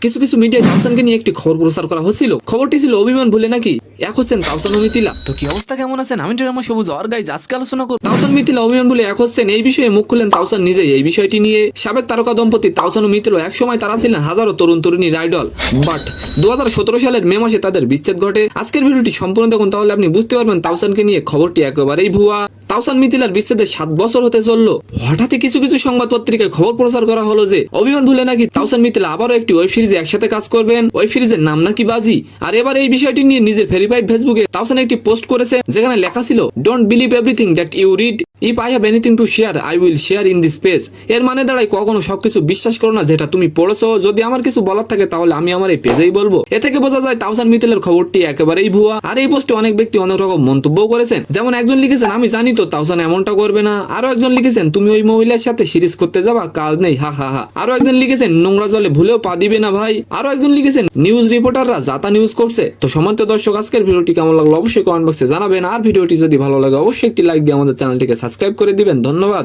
কিছু কিছু মিডিয়ায় তাওসানকে নিয়ে একটি খবর প্রচার করা হচ্ছিল। খবরটি ছিল অভিমান ভুলে নাকি এক হচ্ছেন তাওসান ও মিথিলা। তো কি অবস্থা, কেমন আছেন? আমি ড্রামা সবুজ আর গাইজ আজকে আলোচনা করব তাওসান মিথিলা অভিমান ভুলে এক হচ্ছেন এই বিষয়ে মুখ খুললেন তাওসান নিজেই। এই বিষয়টি নিয়ে সাবেক তারকা দম্পতি তাওসান ও মিথিলা একসময় তারা ছিলেন হাজারো তরুণ তরুণীর আইডল, বাট 2017 সালের মে মাসে তাদের বিচ্ছেদ ঘটে। আজকের ভিডিওটি সম্পূর্ণ দেখুন, তাহলে আপনি বুঝতে পারবেন তাওসানকে নিয়ে খবরটি একেবারেই ভুয়া। তাওসান মিথিলার বিচ্ছেদের 7 বছর হতে চললো, হঠাৎই কিছু কিছু সংবাদ পত্রিকায় খবর প্রচার করা হলো যে অভিমান ভুলে নাকি তাওসান মিথিলা আবারও একটি ওয়েব সিরিজে একসাথে কাজ করবেন। ওয়েব সিরিজের নাম নাকি বাজি। আর এবার এই বিষয়টি নিয়ে নিজের ভেরিফাইড ফেসবুকে তাওসান একটি পোস্ট করেছে, যেখানে লেখা ছিল don't believe everything that you read, if I have anything to share I will share in this page. এর মানে দাঁড়ায় কখনো সবকিছু বিশ্বাস করো না যেটা তুমি পড়েছো, যদি আমার কিছু বলার থাকে তাহলে আমি আমার এই পেজেই বলবো। এ থেকে বোঝা যায় তাওসান মিথিলার খবরটি একেবারেই ভুয়া। আর এই পোস্টে অনেক ব্যক্তি অনেক রকম মন্তব্য করেছেন, যেমন একজন লিখেছেন আমি জানি তো তাওসান এমনটা করবে না। আরো একজন লিখেছেন তুমি ওই মহিলার সাথে সিরিজ করতে যাবা, কাজ নেই, হা হা হা। আরো একজন লিখেছেন নোংরা জলে ভুলেও পা দিবে না ভাই। আরো একজন লিখেছেন নিউজ রিপোর্টাররা যাতা নিউজ করছে। তো সম্মানিত দর্শক, আজকের ভিডিওটি কেমন লাগলো অবশ্যই কমেন্ট বক্সে জানাবেন। আর ভিডিওটি যদি ভালো লাগে অবশ্যই একটি লাইক দিয়ে আমাদের চ্যানেলটিকে সাবস্ক্রাইব করে দিবেন। ধন্যবাদ।